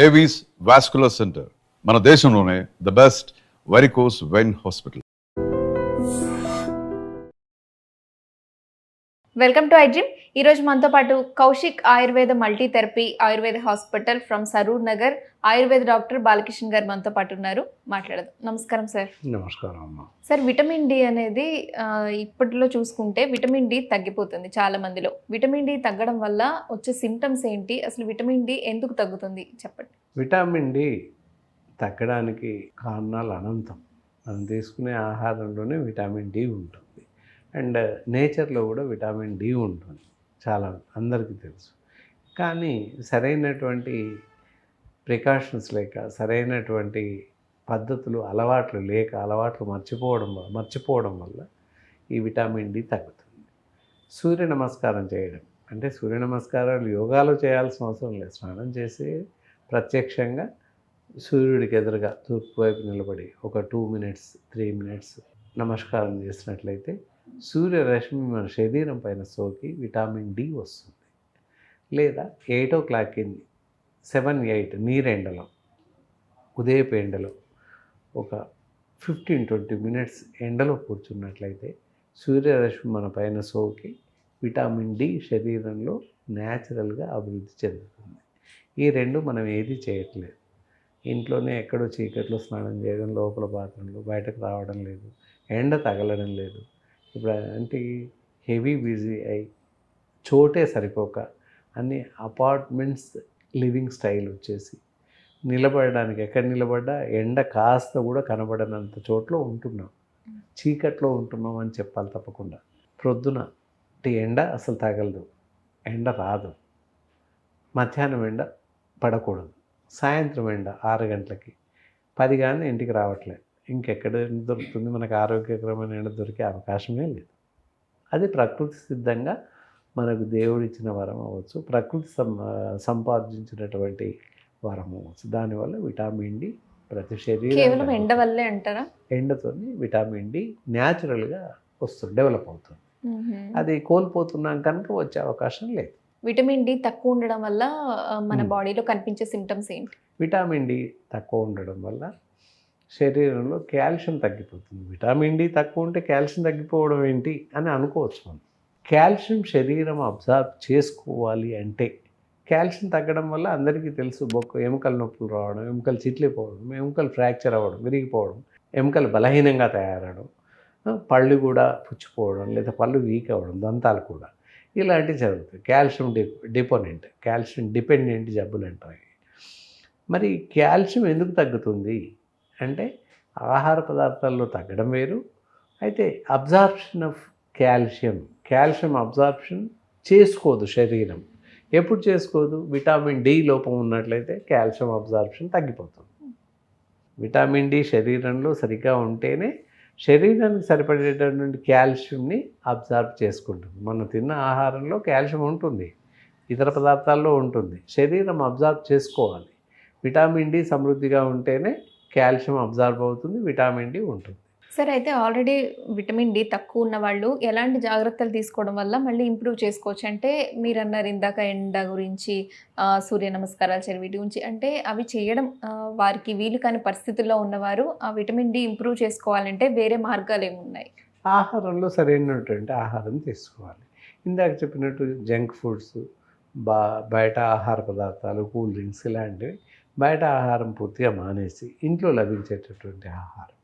Avis vascular centre మన దేశంలోనే the best varicose vein hospital. Welcome to I dream. ఈరోజు మనతో పాటు Kaushik Ayurveda multi therapy Ayurveda hospital from Saroor Nagar Ayurveda doctor Balakrishna garu మనతో పాటు ఉన్నారు. మాట్లాడదాం. నమస్కారం సార్. నమస్కారం అమ్మా. సార్, విటమిన్ డి అనేది ఇప్పట్లో చూసుకుంటే విటమిన్ డి తగ్గిపోతుంది చాలా మందిలో. విటమిన్ డి తగ్గడం వల్ల వచ్చే సిమ్టమ్స్ ఏంటి, అసలు విటమిన్ డి ఎందుకు తగ్గుతుంది చెప్పండి. విటమిన్ డి తగ్గడానికి కారణాలు అనంతం. మనం తీసుకునే ఆహారంలోనే విటమిన్ డి ఉంటుంది, అండ్ నేచర్లో కూడా విటమిన్ డి ఉంటుంది, చాలా అందరికీ తెలుసు. కానీ సరైనటువంటి ప్రికాషన్స్ లేక, సరైనటువంటి పద్ధతులు, అలవాట్లు మర్చిపోవడం వల్ల ఈ విటమిన్ డి తగ్గుతుంది. సూర్య నమస్కారం చేయడం అంటే, సూర్య నమస్కారాలు యోగాలో చేయాల్సిన అవసరం లేదు. స్నానం చేసి ప్రత్యక్షంగా సూర్యుడికి ఎదురుగా తూర్పు వైపు నిలబడి ఒక 2 minutes 3 minutes నమస్కారం చేసినట్లయితే సూర్యరశ్మి మన శరీరం పైన సోకి విటమిన్ డి వస్తుంది. లేదా 8 o'clock 7-8 నీరెండలో, ఉదయపు ఎండలో ఒక 15-20 minutes ఎండలో కూర్చున్నట్లయితే సూర్యరశ్మి మన పైన సోకి విటమిన్ డి శరీరంలో న్యాచురల్గా అభివృద్ధి చెందుతుంది. ఈ రెండు మనం ఏది చేయట్లేదు. ఇంట్లోనే ఎక్కడో చీకట్లో స్నానం చేయడం, లోపల బాత్రూంలో, బయటకు రావడం లేదు, ఎండ తగలడం లేదు. ఇప్పుడు అంటే హెవీ బిజీ అయి చోటే సరిపోక అన్ని అపార్ట్మెంట్స్ లివింగ్ స్టైల్ వచ్చేసి నిలబడడానికి ఎక్కడ నిలబడ్డా ఎండ కాస్త కూడా కనబడనంత చోట్ల ఉంటున్నాం, చీకట్లో ఉంటున్నాం అని చెప్పాలి తప్పకుండా. ప్రొద్దున ఎండ అసలు తగలదు, ఎండ రాదు, మధ్యాహ్నం ఎండ పడకూడదు, సాయంత్రం ఎండ 6 గంటలకి 10 కానీ ఇంటికి రావట్లేదు. ఇంకెక్కడ దొరుకుతుంది మనకు ఆరోగ్యకరమైన ఎండ దొరికే అవకాశమే లేదు. అది ప్రకృతి సిద్ధంగా మనకు దేవుడిచ్చిన వరం అవ్వచ్చు, ప్రకృతి సంపాదించినటువంటి వరం అవ్వచ్చు. దానివల్ల విటమిన్ డి ప్రతి శరీరం ఎండ వల్లే అంటారా? ఎండతో విటమిన్ డి న్యాచురల్గా వస్తుంది, డెవలప్ అవుతుంది. అది కోల్పోతున్నాం కనుక వచ్చే అవకాశం లేదు. విటమిన్ డి తక్కువ ఉండడం వల్ల మన బాడీలో కనిపించే సిమ్టమ్స్ ఏంటి? విటమిన్ డి తక్కువ ఉండడం వల్ల శరీరంలో కాల్షియం తగ్గిపోతుంది. విటమిన్ డి తక్కువ ఉంటే కాల్షియం తగ్గిపోవడం ఏంటి అని అనుకోవచ్చు మనం. కాల్షియం శరీరం అబ్జర్వ్ చేసుకోవాలి అంటే కాల్షియం తగ్గడం వల్ల అందరికీ తెలుసు, ఎముకల నొప్పులు రావడం, ఎముకలు చిట్లిపోవడం, ఎముకలు ఫ్రాక్చర్ అవ్వడం, విరిగిపోవడం, ఎముకలు బలహీనంగా తయారవడం, పళ్ళు కూడా పుచ్చిపోవడం, లేదా పళ్ళు వీక్ అవ్వడం, దంతాలు కూడా, ఇలాంటివి జరుగుతాయి. కాల్షియం డిపెండెంట్ జబ్బులు అంటాయి. మరి కాల్షియం ఎందుకు తగ్గుతుంది అంటే, ఆహార పదార్థాల్లో తగ్గడం వేరు. అయితే అబ్జార్ప్షన్ ఆఫ్ కాల్షియం అబ్జార్ప్షన్ చేసుకోదు శరీరం. ఎప్పుడు చేసుకోదు? విటమిన్ డి లోపం ఉన్నట్లయితే కాల్షియం అబ్జార్ప్షన్ తగ్గిపోతుంది. విటమిన్ డి శరీరంలో సరిగ్గా ఉంటేనే శరీరానికి సరిపడేటటువంటి కాల్షియంని అబ్జర్వ్ చేసుకుంటుంది. మనం తిన్న ఆహారంలో కాల్షియం ఉంటుంది, ఇతర పదార్థాల్లో ఉంటుంది, శరీరం అబ్జర్వ్ చేసుకోవాలి. విటమిన్ డి సమృద్ధిగా ఉంటేనే కాల్షియం అబ్జర్వ్ అవుతుంది, విటమిన్ డి ఉంటుంది. సరే, అయితే ఆల్రెడీ విటమిన్ డి తక్కువ ఉన్న వాళ్ళు ఎలాంటి జాగ్రత్తలు తీసుకోవడం వల్ల మళ్ళీ ఇంప్రూవ్ చేసుకోవచ్చు? అంటే మీరు అన్నారు ఇందాక ఎండ గురించి, సూర్య నమస్కారాలు చేయడం, వీటి గురించి. అంటే అవి చేయడం వారికి వీలు కాని పరిస్థితుల్లో ఉన్నవారు ఆ విటమిన్ డి ఇంప్రూవ్ చేసుకోవాలంటే వేరే మార్గాలు ఏమున్నాయి? ఆహారంలో సరైనటువంటి ఆహారం తీసుకోవాలి. ఇందాక చెప్పినట్టు జంక్ ఫుడ్స్, బయట ఆహార పదార్థాలు, కూల్ డ్రింక్స్ ఇలాంటివి, బయట ఆహారం పూర్తిగా మానేసి ఇంట్లో లభించేటటువంటి ఆహారం,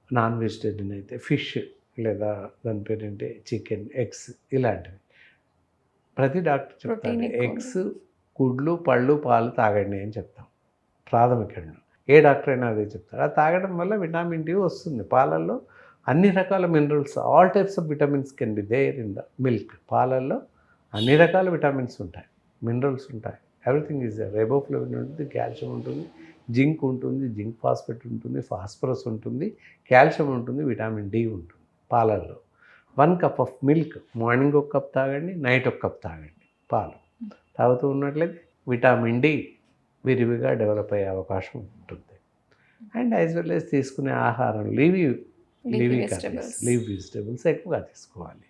నాన్ వెజిటేరియన్ అయితే ఫిష్, లేదా దాని పేరేంటే చికెన్, ఎగ్స్, ఇలాంటివి. ప్రతి డాక్టర్ చెప్తాడు ఎగ్స్, గుడ్లు, పళ్ళు, పాలు తాగండి అని చెప్తాం ప్రాథమికంగా. ఏ డాక్టర్ అయినా అదే చెప్తారు. అది తాగడం వల్ల విటమిన్ డి వస్తుంది. పాలల్లో అన్ని రకాల minerals, all types of vitamins can be there in the milk. పాలల్లో అన్ని రకాల విటమిన్స్ ఉంటాయి, మినరల్స్ ఉంటాయి, ఎవ్రీథింగ్ ఈజ్ దేర్. రైబోఫ్లావిన్ ఉంటుంది, కాల్షియం ఉంటుంది, జింక్ ఉంటుంది, జింక్ ఫాస్ఫేట్ ఉంటుంది, ఫాస్ఫరస్ ఉంటుంది, కాల్షియం ఉంటుంది, విటమిన్ డి ఉంటుంది పాలల్లో. 1 cup of milk, morning 1 cup తాగండి, నైట్ 1 cup తాగండి. పాలు తాగుతూ ఉన్నట్లయితే విటమిన్ డి విరివిగా డెవలప్ అయ్యే అవకాశం ఉంటుంది. అండ్ యాజ్ వెల్ యాజ్ తీసుకునే ఆహారం లీవ్ వెజిటబుల్స్ ఎక్కువగా తీసుకోవాలి.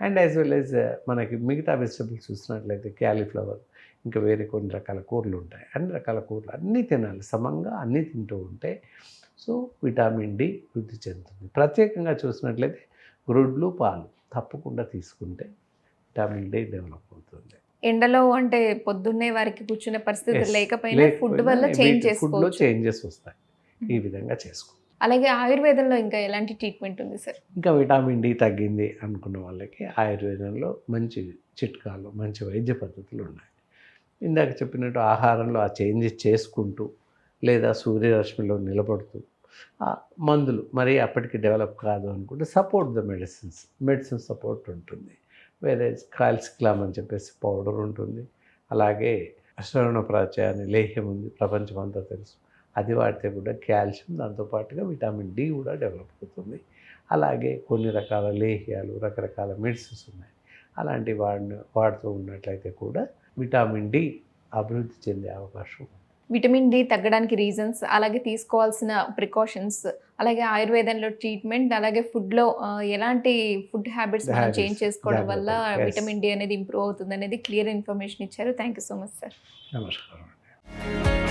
అండ్ యాజ్ వెల్ యాజ్ మనకి మిగతా వెజిటబుల్స్ చూసినట్లయితే క్యాలీఫ్లవర్, ఇంకా వేరే కొన్ని రకాల కూరలు ఉంటాయి. అన్ని రకాల కూరలు అన్నీ తినాలి, సమంగా అన్నీ తింటూ ఉంటే సో విటమిన్ డి వృద్ధి చెందుతుంది. ప్రత్యేకంగా చూసినట్లయితే గ్రుడ్లు, పాలు తప్పకుండా తీసుకుంటే విటమిన్ డి డెవలప్ అవుతుంది. ఎండలో అంటే పొద్దున్నే వారికి కూర్చునే పరిస్థితి Yes. లేకపోయినా ఫుడ్ వల్ల చేంజ్ ఫుడ్లో చేసుకోవచ్చు. చేంజెస్ వస్తాయి. ఈ విధంగా చేసుకో. అలాగే ఆయుర్వేదంలో ఇంకా ఎలాంటి ట్రీట్మెంట్ ఉంది సార్? ఇంకా విటమిన్ డి తగ్గింది అనుకున్న వాళ్ళకి ఆయుర్వేదంలో మంచి చిట్కాలు, మంచి వైద్య పద్ధతులు ఉన్నాయి. ఇందాక చెప్పినట్టు ఆహారంలో ఆ చేంజెస్ చేసుకుంటూ లేదా సూర్యరశ్మిలో నిలబడుతూ ఆ మందులు మరి అప్పటికి డెవలప్ కాదు అనుకుంటే సపోర్ట్ ద మెడిసిన్ సపోర్ట్ ఉంటుంది. వేరే కాల్సిక్లామ్ అని చెప్పేసి పౌడర్ ఉంటుంది. అలాగే శ్రవణప్రాచ అని లేహ్యం ఉంది, ప్రపంచం అంతా తెలుసు. అది వాడితే కూడా కాల్షియం, దాంతోపాటుగా విటమిన్ డి కూడా డెవలప్ అవుతుంది. అలాగే కొన్ని రకాల లేహ్యాలు, రకరకాల మెడిసిన్స్ ఉన్నాయి. అలాంటివి వాడుతూ ఉన్నట్లయితే కూడా విటమిన్ డి అభివృద్ధి చెందే అవకాశం ఉంది. విటమిన్ డి తగ్గడానికి రీజన్స్, అలాగే తీసుకోవాల్సిన ప్రికాషన్స్, అలాగే ఆయుర్వేదంలో ట్రీట్మెంట్, అలాగే ఫుడ్లో ఎలాంటి ఫుడ్ హ్యాబిట్స్ మనం Habits, చేంజ్ చేసుకోవడం వల్ల జాగ్రత్తలు. Yes. విటమిన్ డి అనేది ఇంప్రూవ్ అవుతుంది అనేది క్లియర్ ఇన్ఫర్మేషన్ ఇచ్చారు. Thank you so much sir. నమస్కారం అండి.